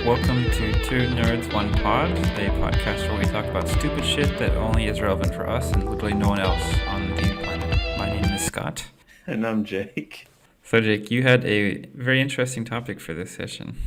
Welcome to Two Nerds, One Pod, a podcast where we talk about stupid shit that only is relevant for us and literally no one else on the planet. My name is Scott. And I'm Jake. So, Jake, you had a very interesting topic for this session.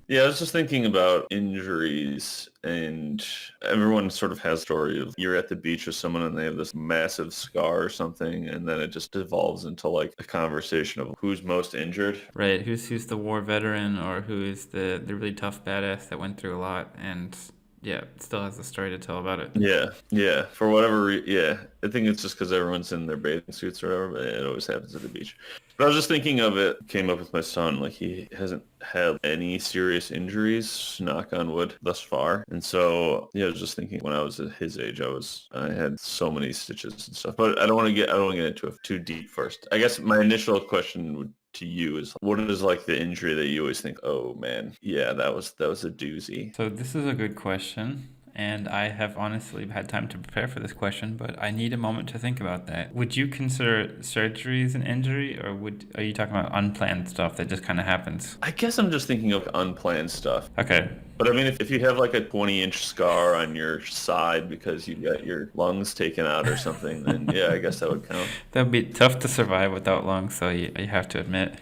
Yeah, I was just thinking about injuries, and everyone sort of has a story of you're at the beach with someone and they have this massive scar or something, and then it just devolves into like a conversation of who's most injured. Right, who's the war veteran or who is the really tough badass that went through a lot and, yeah, still has a story to tell about it. Yeah. For whatever yeah. I think it's just because everyone's in their bathing suits or whatever, but it always happens at the beach. But I was just thinking of it, came up with my son, like he hasn't had any serious injuries, knock on wood, thus far. And so, yeah, I was just thinking when I was at his age, I had so many stitches and stuff. But I don't want to get into it too deep first. I guess my initial question to you is, what is like the injury that you always think, oh man, yeah, that was a doozy? So this is a good question, and I have honestly had time to prepare for this question, but I need a moment to think about that. Would you consider surgeries an injury, or are you talking about unplanned stuff that just kind of happens? I guess I'm just thinking of unplanned stuff. Okay. But I mean, if you have like a 20-inch scar on your side because you got your lungs taken out or something, then yeah, I guess that would count. That'd be tough to survive without lungs, so you have to admit.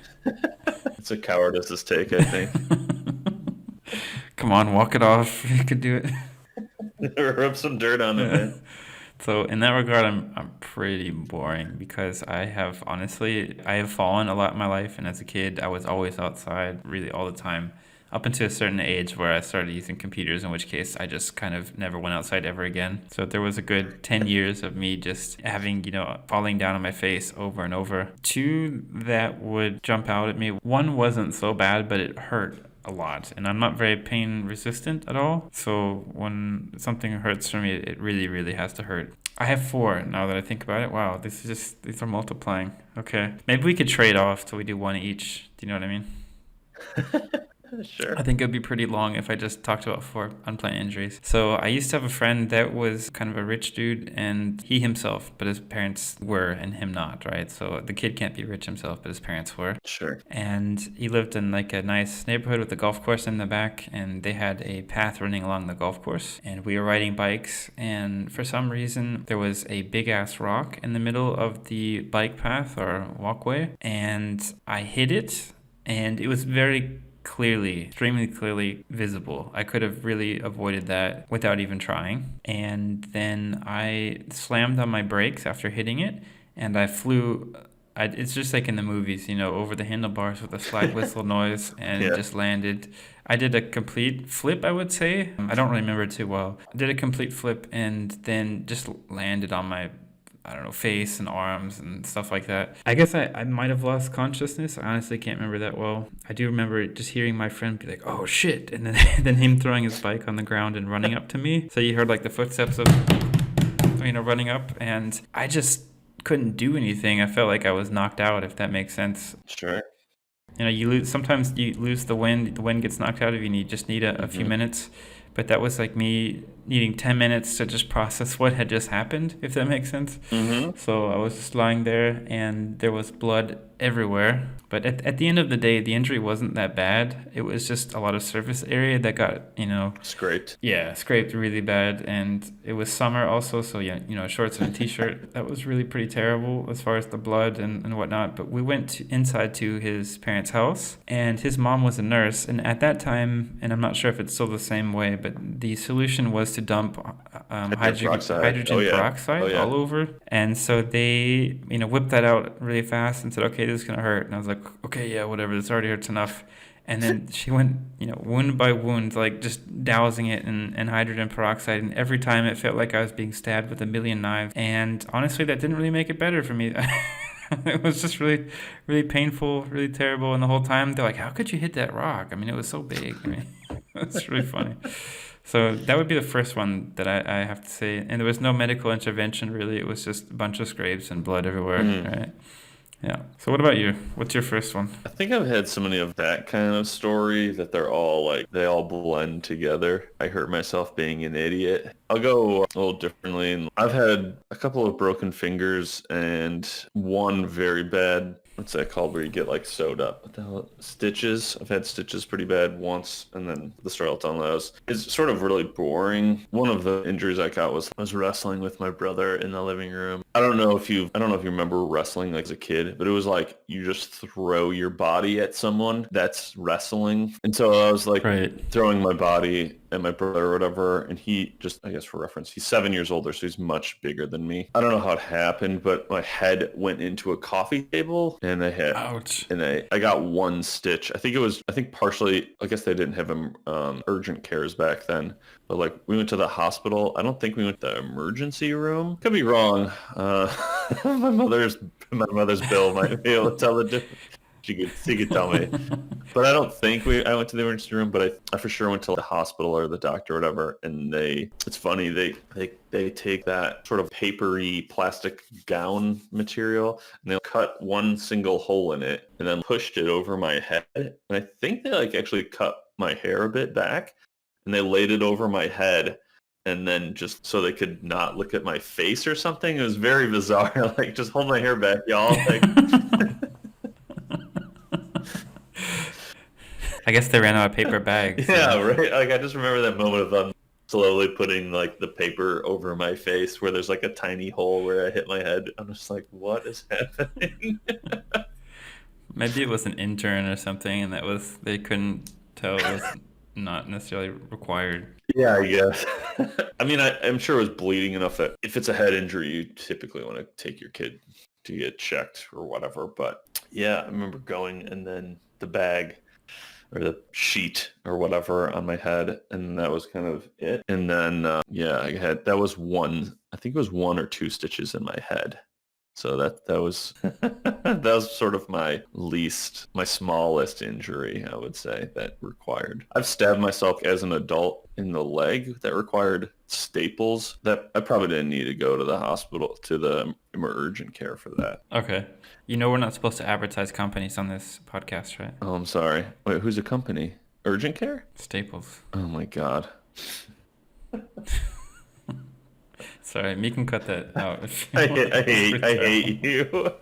It's a cowardice's take, I think. Come on, walk it off. You could do it. Rub some dirt on it, man. So in that regard, I'm pretty boring because I have fallen a lot in my life, and as a kid, I was always outside, really all the time, up until a certain age where I started using computers, in which case I just kind of never went outside ever again. So there was a good 10 years of me just having, falling down on my face over and over. Two that would jump out at me. One wasn't so bad, but it hurt a lot, and I'm not very pain resistant at all, so when something hurts for me, it really, really has to hurt. I have four now that I think about it. Wow, these are multiplying. Okay, maybe we could trade off so we do one each. Do you know what I mean? Sure. I think it would be pretty long if I just talked about four unplanned injuries. So I used to have a friend that was kind of a rich dude, and he himself, but his parents were, and him not, right? So the kid can't be rich himself, but his parents were. Sure. And he lived in like a nice neighborhood with a golf course in the back, and they had a path running along the golf course, and we were riding bikes, and for some reason there was a big ass rock in the middle of the bike path or walkway, and I hit it, and it was extremely clearly visible. I could have really avoided that without even trying. And then I slammed on my brakes after hitting it, and I flew. It's just like in the movies, over the handlebars with a slide whistle noise, and Yeah. it just landed. I did a complete flip, I would say. I don't really remember it too well. I did a complete flip and then just landed on my, I don't know, face and arms and stuff like that. I guess I might have lost consciousness. I honestly can't remember that well. I do remember just hearing my friend be like, oh shit, and then then him throwing his bike on the ground and running up to me. So you heard like the footsteps of, running up, and I just couldn't do anything. I felt like I was knocked out, if that makes sense. Sure. Sometimes you lose the wind gets knocked out of you, and you just need a few minutes. But that was like me needing 10 minutes to just process what had just happened, if that makes sense. Mm-hmm. So I was just lying there, and there was blood everywhere. But at the end of the day, the injury wasn't that bad. It was just a lot of surface area that got, Scraped. yeah, scraped really bad. And it was summer also, so yeah, shorts and a t-shirt. That was really pretty terrible as far as the blood and whatnot. But we went inside to his parents' house, and his mom was a nurse. And at that time, and I'm not sure if it's still the same way, but the solution was to dump hydrogen peroxide all over. And so they, whipped that out really fast and said, okay, this is going to hurt. And I was like, okay, yeah, whatever, this already hurts enough. And then she went, wound by wound, like just dousing it in hydrogen peroxide. And every time it felt like I was being stabbed with a million knives. And honestly, that didn't really make it better for me. It was just really, really painful, really terrible. And the whole time they're like, how could you hit that rock? I mean, it was so big. I mean, it's really funny. So that would be the first one that I have to say. And there was no medical intervention, really. It was just a bunch of scrapes and blood everywhere, right? Yeah. So what about you? What's your first one? I think I've had so many of that kind of story that they're all like, they all blend together. I hurt myself being an idiot. I'll go a little differently. I've had a couple of broken fingers and one very bad what's that called where you get like sewed up? What the hell? Stitches. I've had stitches pretty bad once, and then the story I'll tell on those. It's sort of really boring. One of the injuries I got was I was wrestling with my brother in the living room. I don't know if you remember wrestling like as a kid, but it was like you just throw your body at someone. That's wrestling. And so I was like Right. throwing my body at my brother or whatever, and he just, I guess for reference, he's 7 years older, so he's much bigger than me. I don't know how it happened, but my head went into a coffee table, and Ouch. I got one stitch. I think partially, I guess they didn't have urgent cares back then, but like we went to the hospital. I don't think we went to the emergency room. Could be wrong. My mother's bill might be able to tell the difference. She could tell me. But I don't think I went to the emergency room, but I for sure went to the hospital or the doctor or whatever. And it's funny, they take that sort of papery plastic gown material and they'll cut one single hole in it and then pushed it over my head. And I think they like actually cut my hair a bit back and they laid it over my head. And then just so they could not look at my face or something. It was very bizarre. Like, just hold my hair back, y'all. Like, I guess they ran out of paper bags. yeah, right. Like I just remember that moment of them slowly putting like the paper over my face where there's like a tiny hole where I hit my head. I'm just like, what is happening? Maybe it was an intern or something, and they couldn't tell it was not necessarily required. Yeah, I guess. I mean, I'm sure it was bleeding enough that if it's a head injury, you typically want to take your kid to get checked or whatever. But yeah, I remember going and then the bag or the sheet or whatever on my head, and that was kind of it. And then I think it was one or two stitches in my head. So that was that was sort of my smallest injury, I would say, that required. I've stabbed myself as an adult in the leg that required staples. That I probably didn't need to go to the hospital to the urgent care for that. Okay. You know we're not supposed to advertise companies on this podcast, right? Oh, I'm sorry. Wait, who's a company? Urgent care? Staples. Oh my God. Sorry, me can cut that out. I hate you.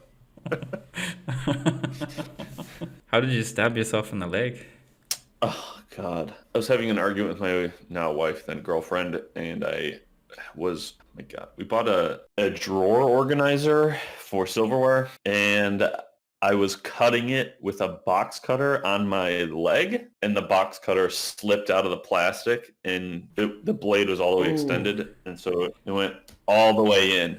How did you stab yourself in the leg? Oh God. I was having an argument with my now wife, then girlfriend, and oh my God, we bought a drawer organizer for silverware, and I was cutting it with a box cutter on my leg, and the box cutter slipped out of the plastic, and the blade was all the way extended, and so it went all the way in.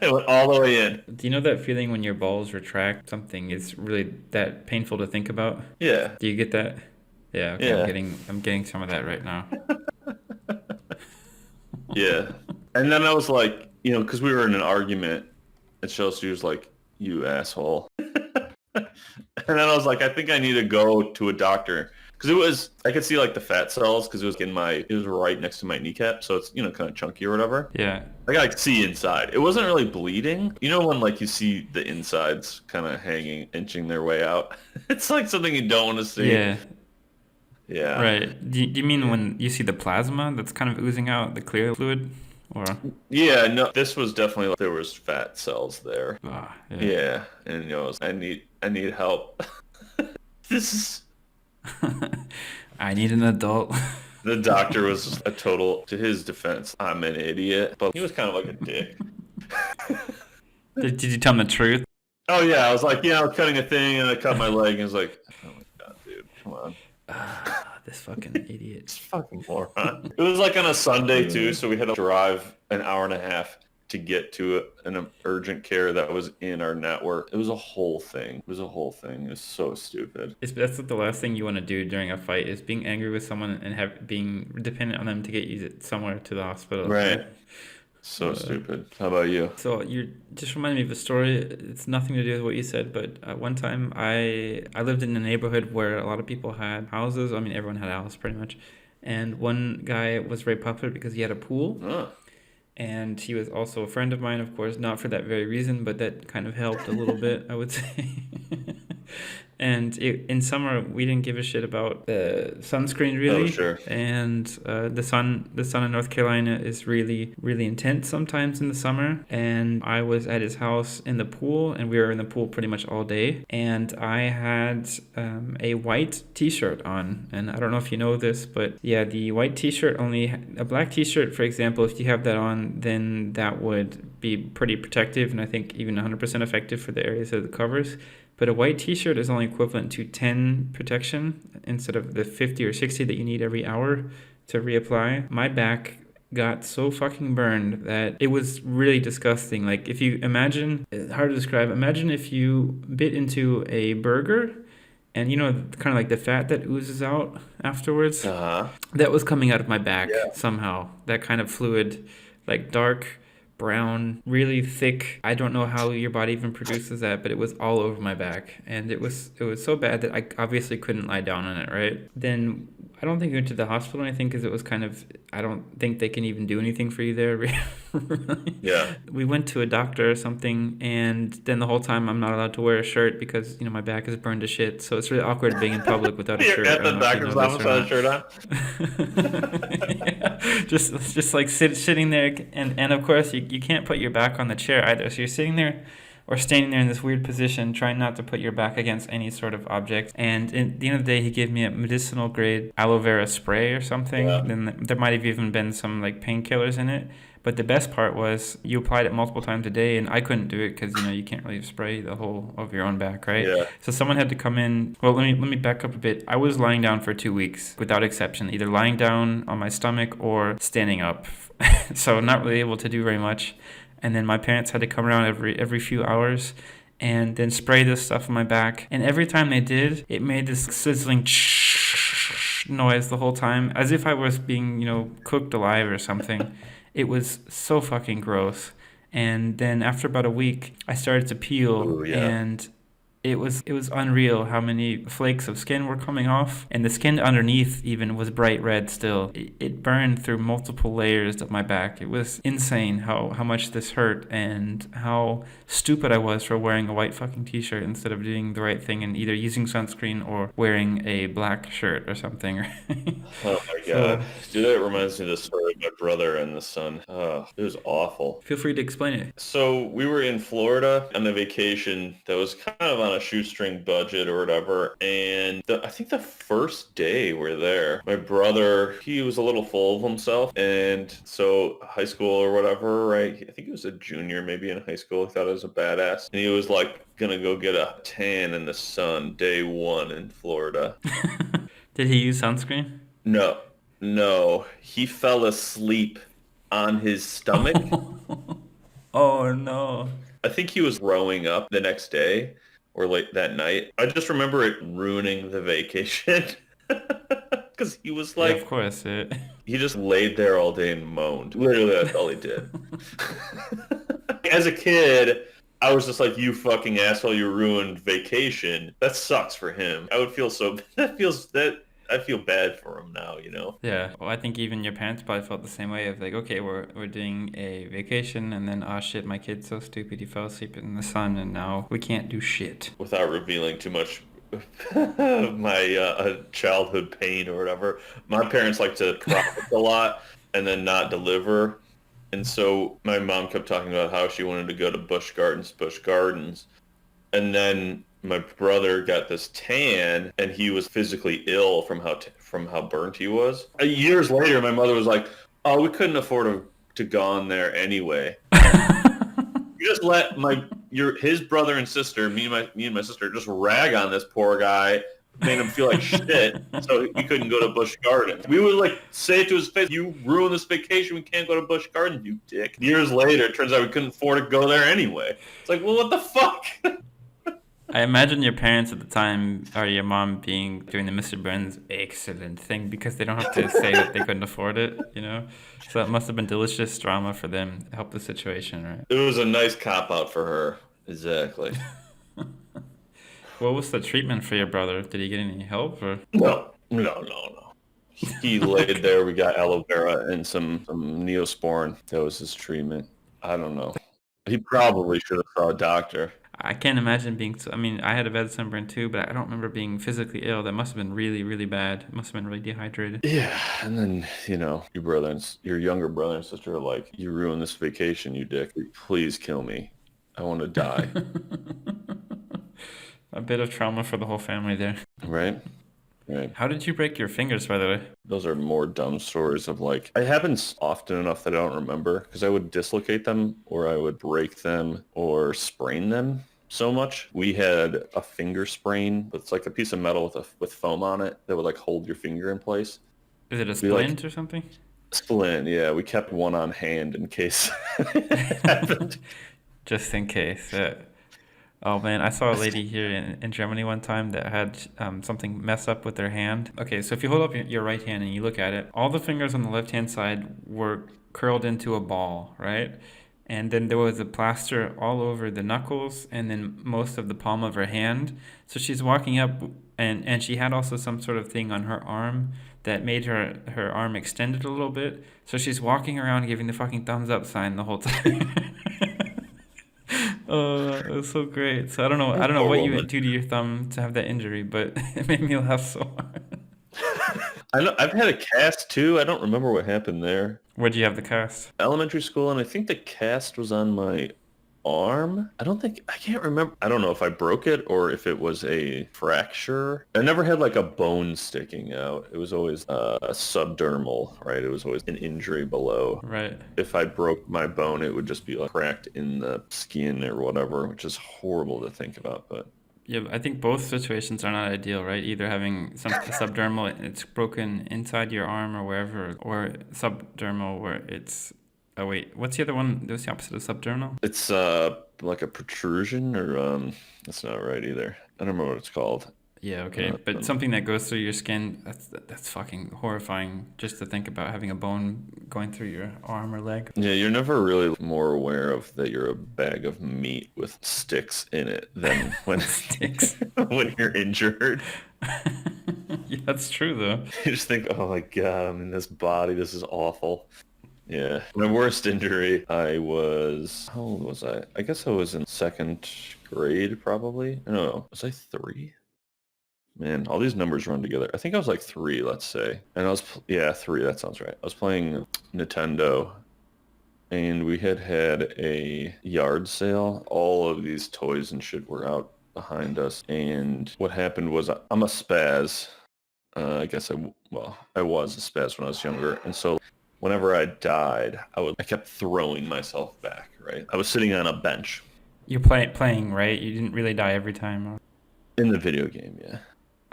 It went all the way in. Do you know that feeling when your balls retract? Something is really that painful to think about. Yeah. Do you get that? Yeah. Okay. Yeah. I'm getting some of that right now. Yeah. And then I was like, because we were in an argument, and Chelsea was like, "You asshole." And then I was like, I think I need to go to a doctor. Because I could see like the fat cells because it was right next to my kneecap. So it's, kind of chunky or whatever. Yeah. I could see inside. It wasn't really bleeding. You know when like you see the insides kind of hanging, inching their way out? It's like something you don't want to see. Yeah. Yeah. Right. Do you mean when you see the plasma that's kind of oozing out, the clear fluid? Or Yeah, no, this was definitely like there was fat cells there. yeah. Yeah. And I need help. This is I need an adult. The doctor was to his defense, I'm an idiot, but he was kind of like a dick. Did you tell him the truth? Oh yeah, I was like, I was cutting a thing and I cut my leg and I was like, oh my God, dude, come on. This fucking idiot. It's fucking moron. It was like on a Sunday too, so we had to drive an hour and a half to get to an urgent care that was in our network. It was a whole thing. It was so stupid. That's the last thing you want to do during a fight is being angry with someone and being dependent on them to get you somewhere to the hospital. Right. So stupid. How about you? So you just reminded me of a story. It's nothing to do with what you said, but one time I lived in a neighborhood where a lot of people had houses. I mean, everyone had a house pretty much. And one guy was very popular because he had a pool. Huh. And he was also a friend of mine, of course, not for that very reason, but that kind of helped a little bit, I would say. And in summer, we didn't give a shit about the sunscreen Oh, really. sure. And the sun in North Carolina is really, really intense sometimes in the summer. And I was at his house in the pool, and we were in the pool pretty much all day. And I had a white T-shirt on, and I don't know if you know this, but yeah, the white T-shirt a black T-shirt, for example, if you have that on, then that would be pretty protective, and I think even 100% effective for the areas that it covers. But a white T-shirt is only equivalent to 10 protection instead of the 50 or 60 that you need every hour to reapply. My back got so fucking burned that it was really disgusting. Like, if you imagine, hard to describe, imagine if you bit into a burger and kind of like the fat that oozes out afterwards. Uh-huh. That was coming out of my back Yeah. somehow. That kind of fluid, like dark brown, really thick. I don't know how your body even produces that, but it was all over my back, and it was so bad that I obviously couldn't lie down on it, right? Then I don't think we went to the hospital or anything because it was kind of, I don't think they can even do anything for you there. Really. Yeah. We went to a doctor or something, and then the whole time I'm not allowed to wear a shirt because my back is burned to shit. So it's really awkward being in public without a You're shirt. at I the don't know if you know doctor's this office or without a not. shirt on. Yeah. Just like sitting there, and of course you can't put your back on the chair either. So you're sitting there or standing there in this weird position, trying not to put your back against any sort of object. And at the end of the day, he gave me a medicinal grade aloe vera spray or something. Yeah. Then there might have even been some like painkillers in it. But the best part was you applied it multiple times a day, and I couldn't do it because you can't really spray the whole of your own back, right? Yeah. So someone had to come in. Well, let me back up a bit. I was lying down for 2 weeks without exception, either lying down on my stomach or standing up. So not really able to do very much. And then my parents had to come around every few hours and then spray this stuff on my back. And every time they did, it made this sizzling noise the whole time, as if I was being, cooked alive or something. It was so fucking gross. And then after about a week, I started to peel, Ooh, yeah. and it was unreal how many flakes of skin were coming off, and the skin underneath even was bright red still. It burned through multiple layers of my back. It was insane how much this hurt and how stupid I was for wearing a white fucking t-shirt instead of doing the right thing and either using sunscreen or wearing a black shirt or something. Oh my So God. Dude, that reminds me of the story of my brother and the son. Oh, it was awful. feel free to explain it. So we were in Florida on a vacation that was kind of on a shoestring budget or whatever. And I think the first day we're there, my brother, he was a little full of himself. And so high school or whatever, right? I think he was a junior maybe in high school. He thought he was a badass. And he was like gonna go get a tan in the sun day one in Florida. Did he use sunscreen? No, no. He fell asleep on his stomach. Oh no. I think he was rowing up the next day or late that night. I just remember it ruining the vacation because he was Yeah, of like, course. he just laid there all day and moaned. Literally, that's all he did. As a kid, I was just like, you fucking asshole, you ruined vacation. That sucks for him. I would feel so, I feel bad for him now, you know? Yeah, well, I think even your parents probably felt the same way of like, okay, we're doing a vacation, and then, oh shit, my kid's so stupid, he fell asleep in the sun, and now we can't do shit. Without revealing too much of my childhood pain or whatever. My parents like to promise a lot and then not deliver. And so my mom kept talking about how she wanted to go to Busch Gardens. And then my brother got this tan, and he was physically ill from how burnt he was. Years later, my mother was like, "Oh, we couldn't afford to go on there anyway. You just let his brother and sister, me and my sister, just rag on this poor guy, made him feel like shit, so he couldn't go to Busch Gardens. We would like say it to his face, "You ruined this vacation. We can't go to Busch Gardens, you dick." Years later, it turns out we couldn't afford to go there anyway. It's like, well, what the fuck? I imagine your parents at the time, or your mom doing the Mr. Burns excellent thing because they don't have to say that they couldn't afford it, So it must have been delicious drama for them to help the situation, right? It was a nice cop out for her. Exactly. What was the treatment for your brother? Did he get any help or? No. He laid there. We got aloe vera and some Neosporin. That was his treatment. I don't know. He probably should have saw a doctor. I can't imagine being. I mean, I had a bad sunburn too, but I don't remember being physically ill. That must have been really, really bad. Must have been really dehydrated. Yeah, and then your younger brother and sister are like, "You ruined this vacation, you dick. Please kill me. I want to die." A bit of trauma for the whole family there. Right? Right. How did you break your fingers, by the way? Those are more dumb stories of like, it happens often enough that I don't remember because I would dislocate them or I would break them or sprain them so much. We had a finger sprain. It's like a piece of metal with foam on it that would like hold your finger in place. Is it a We like splint or something? splint, yeah. We kept one on hand in case it happened. Just in case. Oh man, I saw a lady here in Germany one time that had something mess up with their hand. Okay, so if you hold up your right hand and you look at it, all the fingers on the left hand side were curled into a ball, right? And then there was a plaster all over the knuckles and then most of the palm of her hand. So she's walking up and she had also some sort of thing on her arm that made her arm extended a little bit. So she's walking around giving the fucking thumbs up sign the whole time. Oh, it was so great. So I don't know Poor what you woman. do to your thumb to have that injury, but it made me laugh so hard. I know I've had a cast too. I don't remember what happened there. Where'd you have the cast? Elementary school, and I think the cast was on my arm. I can't remember. I don't know if I broke it or if it was a fracture. I never had like a bone sticking out. It was always subdermal, right? It was always an injury below. Right. If I broke my bone, it would just be like cracked in the skin or whatever, which is horrible to think about. But Yeah, I think both situations are not ideal, right? Either having some subdermal, it's broken inside your arm or wherever, or subdermal where it's. Oh wait, what's the other one? What's the opposite of subdermal? it's like a protrusion or that's not right either. I don't remember what it's called. Yeah, okay, but something that goes through your skin, that's fucking horrifying just to think about having a bone going through your arm or leg. Yeah, you're never really more aware of that you're a bag of meat with sticks in it than when Sticks. when you're injured. Yeah, that's true though. You just think, oh my God, I'm in this body. This is awful. Yeah. My worst injury, how old was I? I guess I was in second grade probably. No, was I 3? Man, all these numbers run together. I think I was like 3, let's say. And yeah, 3, that sounds right. I was playing Nintendo and we had a yard sale. All of these toys and shit were out behind us. And what happened was I'm a spaz. I was a spaz when I was younger. And so whenever I died, I kept throwing myself back, right? I was sitting on a bench You're playing, right? You didn't really die every time. in the video game, yeah.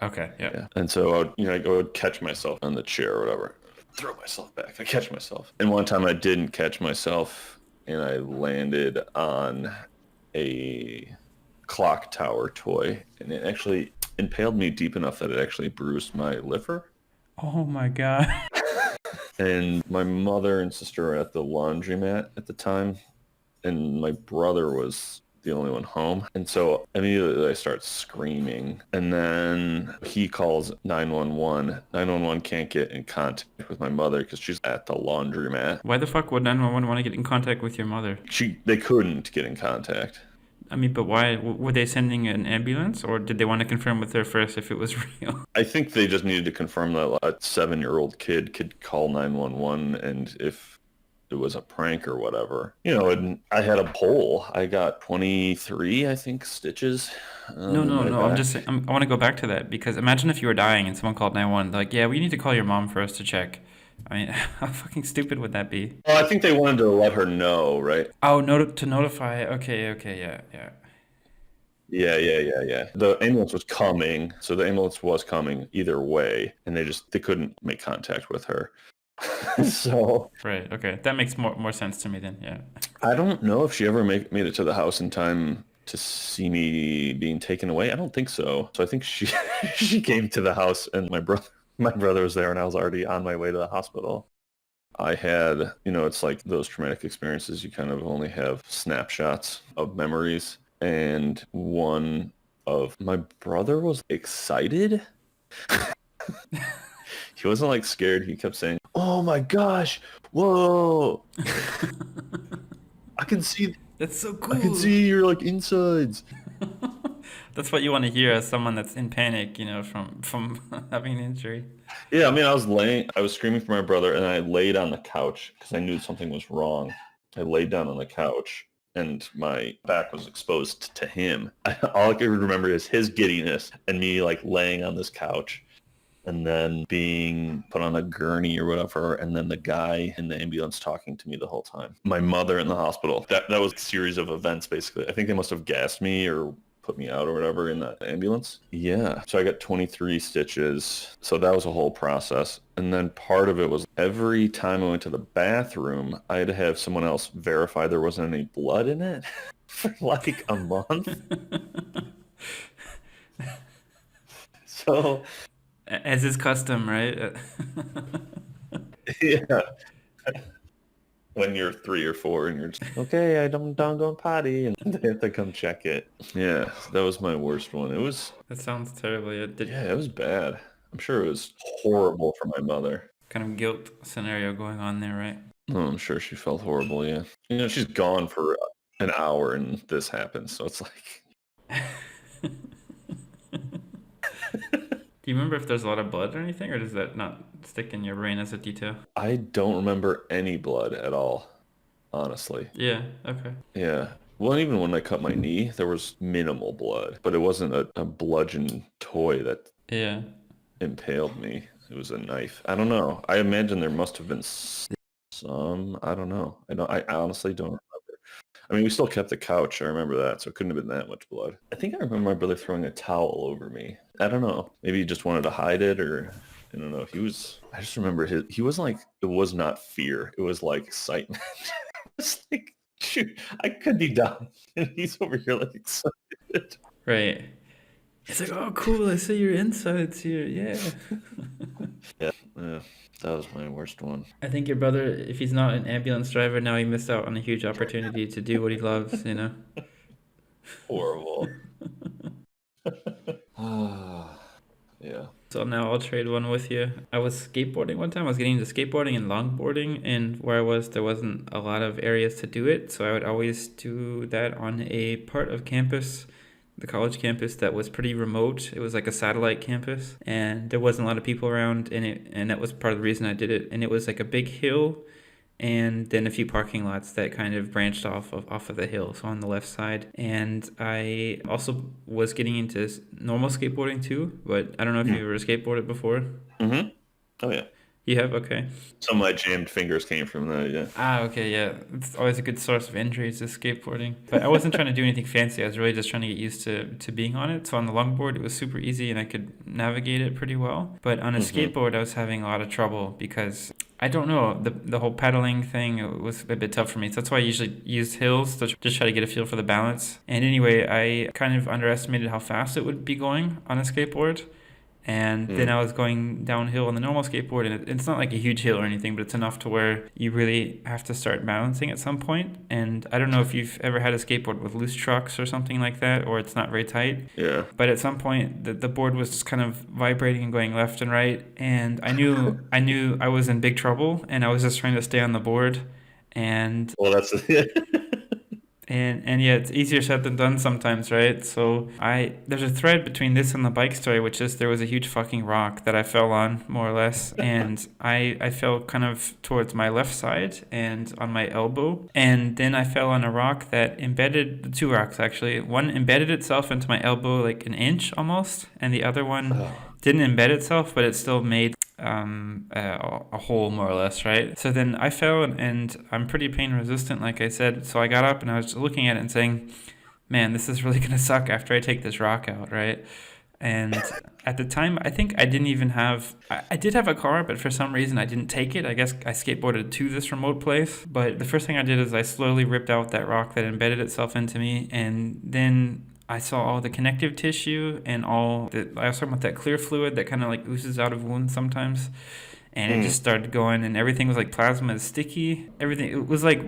Okay, yeah. Yeah. And so I would catch myself on the chair or whatever, throw myself back. I catch myself. And one time I didn't catch myself and I landed on a clock tower toy and it actually impaled me deep enough that it actually bruised my liver. Oh my God. And my mother and sister were at the laundromat at the time and my brother was the only one home. And so immediately I start screaming. And then he calls 911. 911 can't get in contact with my mother because she's at the laundromat. Why the fuck would 911 want to get in contact with your mother? They couldn't get in contact. I mean, but why? Were they sending an ambulance or did they want to confirm with her first if it was real? I think they just needed to confirm that a 7-year-old kid could call 911 and if it was a prank or whatever. And I had a pole. I got 23, I think, stitches No, in no, my no. I'm back. just saying, I want to go back to that because imagine if you were dying and someone called 911, like, yeah, we need to call your mom first to check. I mean, how fucking stupid would that be? Well, I think they wanted to let her know, right? Oh, to notify. Okay, okay, yeah, yeah. Yeah. The ambulance was coming, so the ambulance was coming either way, and they couldn't make contact with her. So Right, okay. That makes more sense to me then, yeah. I don't know if she ever made it to the house in time to see me being taken away. I don't think so. So I think she she came to the house, and my brother was there, and I was already on my way to the hospital. I had, it's like those traumatic experiences. You kind of only have snapshots of memories. And one of my brother was excited. He wasn't like scared. He kept saying, "Oh my gosh, whoa! I can see That's so I can cool. see your like insides. That's what you want to hear as someone that's in panic, from having an injury. Yeah, I mean, I was screaming for my brother, and I laid on the couch because I knew something was wrong. I laid down on the couch, and my back was exposed to him. All I can remember is his giddiness and me like laying on this couch, and then being put on a gurney or whatever, and then the guy in the ambulance talking to me the whole time. My mother in the hospital. That was a series of events, basically. I think they must have gassed me or put me out or whatever in the ambulance. Yeah. So I got 23 stitches. So that was a whole process. And then part of it was every time I went to the bathroom, I had to have someone else verify there wasn't any blood in it for like a month. So As is custom, right? yeah, when you're 3 or 4 and you're just, okay, I'm done going potty, and they have to come check it. Yeah, that was my worst one. It was, That sounds terrible. Yeah, yeah, it was bad. I'm sure it was horrible for my mother. kind of guilt scenario going on there, right? Oh, I'm sure she felt horrible, yeah. She's gone for an hour and this happens, so it's like, Do you remember if there's a lot of blood or anything, or does that not stick in your brain as a detail? I don't remember any blood at all, honestly. Yeah, okay. Yeah. Well, even when I cut my knee, there was minimal blood, but it wasn't a bludgeon toy that Yeah. impaled me. It was a knife. I don't know. I imagine there must have been some. I don't know. I honestly don't remember. I mean, we still kept the couch. I remember that, so it couldn't have been that much blood. I think I remember my brother throwing a towel over me. I don't know. Maybe he just wanted to hide it, or I don't know. I just remember he was like, it was not fear. It was like excitement. It's like, shoot, I could be dying, and he's over here like excited. Right. It's like, oh, cool, I see your insides here. Yeah. Yeah, yeah, that was my worst one. I think your brother, if he's not an ambulance driver now, he missed out on a huge opportunity to do what he loves. Horrible. Ah, yeah. So now I'll trade one with you. I was skateboarding one time. I was getting into skateboarding and longboarding, and where I was, there wasn't a lot of areas to do it. So I would always do that on a part of campus, the college campus that was pretty remote. It was like a satellite campus, and there wasn't a lot of people around, and that was part of the reason I did it. And it was like a big hill and then a few parking lots that kind of branched off of the hill, so on the left side. And I also was getting into normal skateboarding too, but I don't know if you've ever skateboarded before. Mm-hmm. Oh yeah. You have? Okay. Some of my jammed fingers came from that. Yeah. Ah, okay, yeah. It's always a good source of injuries is skateboarding. But I wasn't trying to do anything fancy. I was really just trying to get used to being on it. So on the longboard, it was super easy and I could navigate it pretty well. But on a Mm-hmm. skateboard, I was having a lot of trouble because I don't know, the whole pedaling thing it was a bit tough for me. So that's why I usually used hills to just try to get a feel for the balance. And anyway, I kind of underestimated how fast it would be going on a skateboard. And then Mm. I was going downhill on the normal skateboard, and it's not like a huge hill or anything, but it's enough to where you really have to start balancing at some point. And I don't know if you've ever had a skateboard with loose trucks or something like that, or it's not very tight. Yeah. But at some point, the board was just kind of vibrating and going left and right, and I knew I was in big trouble, and I was just trying to stay on the board, and Well, that's and yeah, it's easier said than done sometimes, right? So there's a thread between this and the bike story, which is there was a huge fucking rock that I fell on, more or less, and I fell kind of towards my left side and on my elbow, and then I fell on a rock that embedded, two rocks actually. One embedded itself into my elbow like an inch almost, and the other one oh, didn't embed itself, but it still made a hole more or less, right? So then I fell, and I'm pretty pain resistant, like I said. So I got up and I was looking at it and saying, "Man, this is really gonna suck after I take this rock out, right?" And at the time, I think I didn't even have. I did have a car, but for some reason I didn't take it. I guess I skateboarded to this remote place. But the first thing I did is I slowly ripped out that rock that embedded itself into me, and then I saw all the connective tissue and I was talking about that clear fluid that kind of like oozes out of wounds sometimes. And it just mm, started going, and everything was like plasma is sticky. Everything, it was like,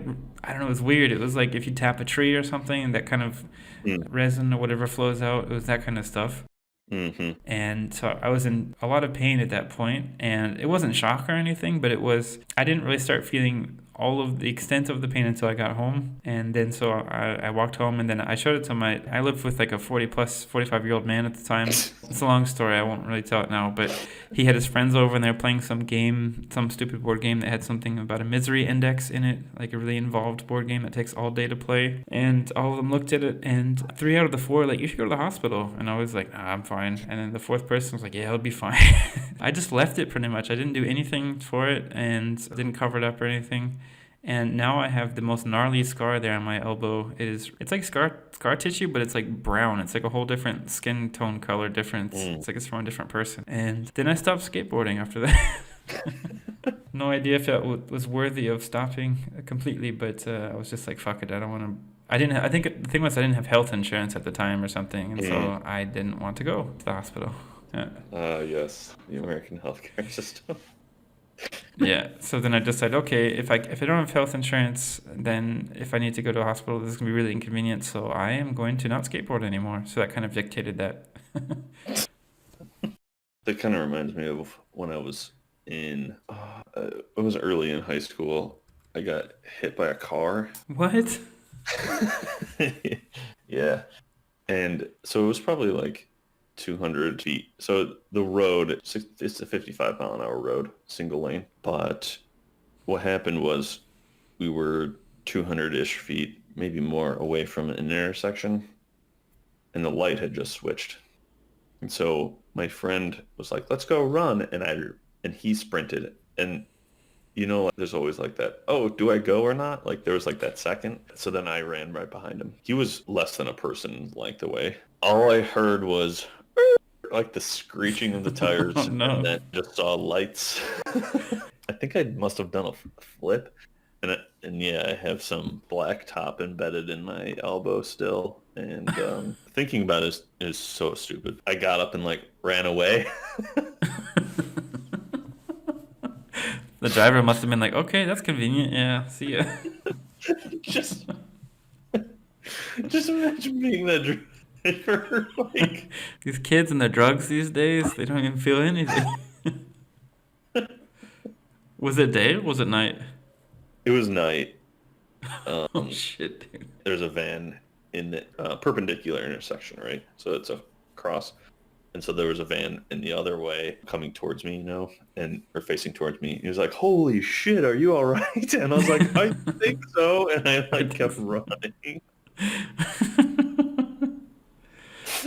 I don't know, it was weird. It was like if you tap a tree or something, that kind of mm, resin or whatever flows out. It was that kind of stuff. mm-hmm. And so I was in a lot of pain at that point, and it wasn't shock or anything, but I didn't really start feeling all of the extent of the pain until I got home. And then so I walked home, and then I showed it to I lived with like a 45-year-old man at the time. It's a long story. I won't really tell it now, but he had his friends over and they were playing some game, some stupid board game that had something about a misery index in it, like a really involved board game that takes all day to play. And all of them looked at it, and 3 out of the 4 like, you should go to the hospital. And I was like, nah, I'm fine. And then the 4th person was like, yeah, it'll be fine. I just left it pretty much. I didn't do anything for it and didn't cover it up or anything. And now I have the most gnarly scar there on my elbow. It's like scar tissue, but it's like brown. It's like a whole different skin tone color difference. It's like it's from a different person. And then I stopped skateboarding after that. No idea if that was worthy of stopping completely, but I was just like, fuck it, I don't want to. I think the thing was I didn't have health insurance at the time or something, and so I didn't want to go to the hospital. Yeah. Yes, the American healthcare system. Yeah. So then I decided, okay, if I don't have health insurance, then if I need to go to a hospital, this is gonna be really inconvenient. So I am going to not skateboard anymore. So that kind of dictated that. That kind of reminds me of when I was it was early in high school. I got hit by a car. What? Yeah. And so it was probably like 200 feet. So the road, it's a 55-mile-an-hour road, single lane. But what happened was we were 200-ish feet, maybe more, away from an intersection, and the light had just switched. And so my friend was like, let's go run. And he sprinted. And like, there's always like that, oh, do I go or not? Like there was like that second. So then I ran right behind him. He was less than a person length away. All I heard was like the screeching of the tires. Oh, no. And then just saw lights. I think I must have done a flip. And yeah, I have some black top embedded in my elbow still. And thinking about it is so stupid. I got up and like ran away. The driver must have been like, okay, that's convenient. Yeah, see ya. just imagine being that driver. Like, These kids and their drugs these days, they don't even feel anything. Was it day or was it night? it was night. Oh shit, dude. There's a van in the perpendicular intersection, right? So it's a cross. And so there was a van in the other way coming towards me, or facing towards me. He was like, holy shit, are you all right? And I was like, I think so. And I like kept running.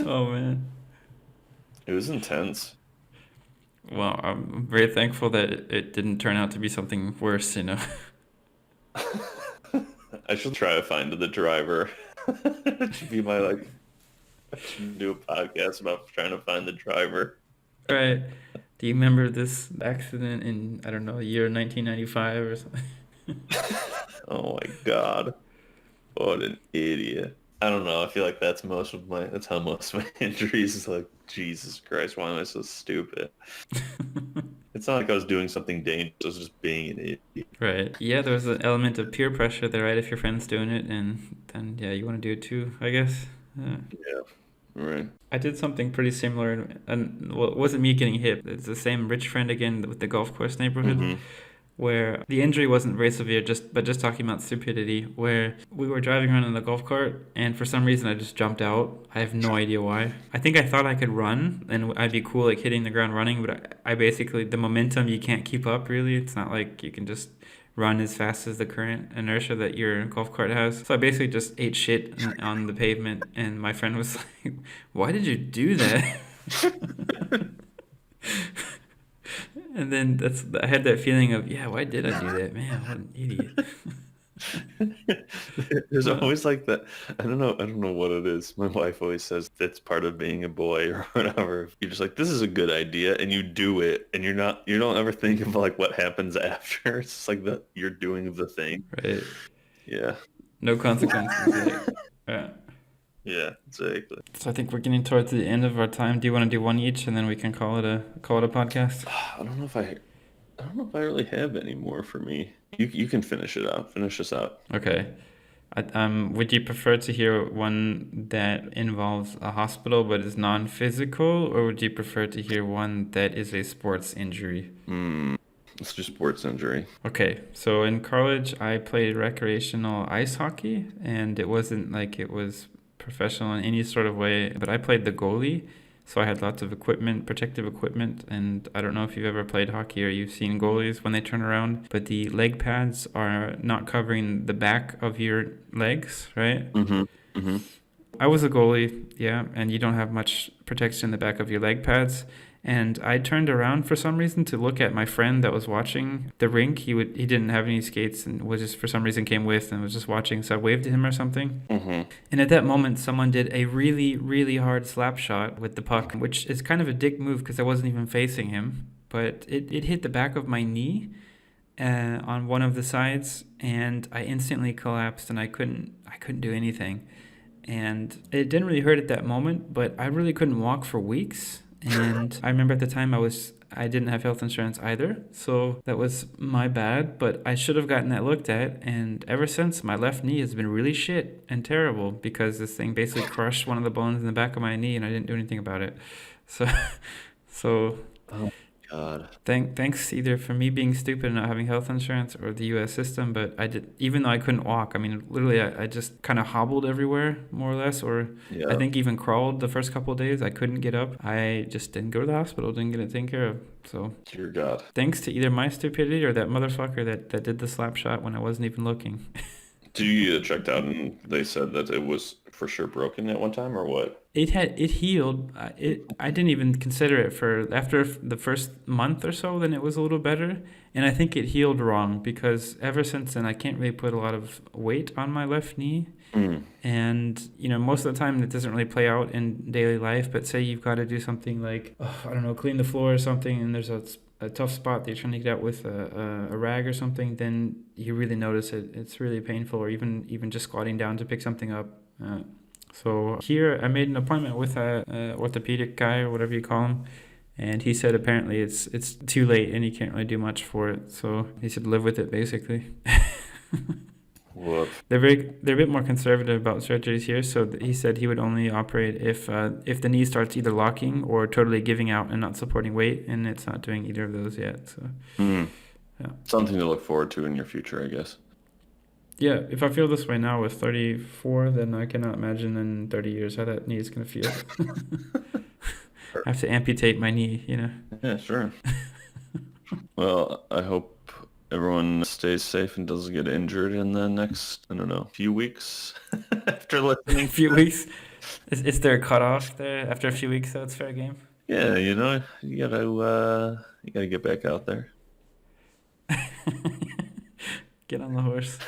Oh man. It was intense. Well, I'm very thankful that it didn't turn out to be something worse, I should try to find the driver. It should be my I should do a podcast about trying to find the driver. Right. Do you remember this accident in, I don't know, year 1995 or something? Oh my god. What an idiot. I don't know. I feel like that's how most of my injuries is like, Jesus Christ, why am I so stupid? It's not like I was doing something dangerous. I was just being an idiot. Right. Yeah, there was an element of peer pressure there, right? If your friend's doing it, and then, yeah, you want to do it too, I guess. Yeah. Yeah. Right. I did something pretty similar, and well, it wasn't me getting hit. It's the same rich friend again with the golf course neighborhood, where the injury wasn't very severe, but just talking about stupidity, where we were driving around in the golf cart, and for some reason I just jumped out. I have no idea why. I think I thought I could run, and I'd be cool like hitting the ground running, but I basically, the momentum you can't keep up really. It's not like you can just run as fast as the current inertia that your golf cart has. So I basically just ate shit on the pavement, and my friend was like, why did you do that? And then I had that feeling of, yeah, why did I do that? Man, what an idiot. There's always like that. I don't know what it is. My wife always says that's part of being a boy or whatever. You're just like, this is a good idea, and you do it, and you don't ever think of like what happens after. It's just like you're doing the thing. Right. Yeah. No consequences. Yeah. Yeah, exactly. So I think we're getting towards the end of our time. Do you want to do one each, and then we can call it a podcast? I don't know if I really have any more for me. You can finish it out. Finish us out. Okay. Would you prefer to hear one that involves a hospital but is non-physical, or would you prefer to hear one that is a sports injury? It's just sports injury. Okay, so in college, I played recreational ice hockey, and it wasn't like it was professional in any sort of way, but I played the goalie, so I had lots of equipment, protective equipment, and I don't know if you've ever played hockey or you've seen goalies when they turn around, but the leg pads are not covering the back of your legs, right? Mm-hmm. Mm-hmm. I was a goalie, yeah, and you don't have much protection in the back of your leg pads. And I turned around for some reason to look at my friend that was watching the rink. He didn't have any skates and was just for some reason came with and was just watching. So I waved to him or something. Mm-hmm. And at that moment, someone did a really, really hard slap shot with the puck, which is kind of a dick move because I wasn't even facing him. But it hit the back of my knee on one of the sides, and I instantly collapsed and I couldn't do anything. And it didn't really hurt at that moment, but I really couldn't walk for weeks. And I remember at the time I didn't have health insurance either, so that was my bad, but I should have gotten that looked at, and ever since my left knee has been really shit and terrible because this thing basically crushed one of the bones in the back of my knee and I didn't do anything about it. So so Oh God. Thanks either for me being stupid and not having health insurance or the U.S. system, but I did, even though I couldn't walk, I mean, literally, I just kind of hobbled everywhere, more or less, or I Yeah. think even crawled the first couple of days. I couldn't get up. I just didn't go to the hospital, didn't get it taken care of. So Dear God. thanks to either my stupidity or that motherfucker that did the slap shot when I wasn't even looking. Do you get checked out and they said that it was for sure broken at one time or what? It healed. I didn't even consider it for after the first month or so. Then it was a little better, and I think it healed wrong because ever since then I can't really put a lot of weight on my left knee, Mm. and most of the time it doesn't really play out in daily life. But say you've got to do something like I don't know, clean the floor or something, and there's a tough spot that you're trying to get out with a rag or something, then you really notice it. It's really painful, or even just squatting down to pick something up. So here I made an appointment with a orthopedic guy or whatever you call him, and he said apparently it's too late and he can't really do much for it. So he said live with it basically. Whoop. They're a bit more conservative about surgeries here. So he said he would only operate if the knee starts either locking or totally giving out and not supporting weight, and it's not doing either of those yet. So Mm. yeah. Something to look forward to in your future, I guess. Yeah, if I feel this way now with 34, then I cannot imagine in 30 years how that knee is going to feel. I have to amputate my knee. Yeah, sure. Well, I hope everyone stays safe and doesn't get injured in the next, I don't know, few weeks after A listening. few weeks. Is there a cutoff there? After a few weeks, so it's fair game? Yeah, you gotta get back out there Get on the horse.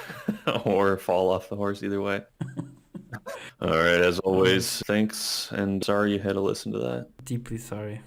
or fall off the horse either way. All right, as always, thanks and sorry you had to listen to that. Deeply sorry.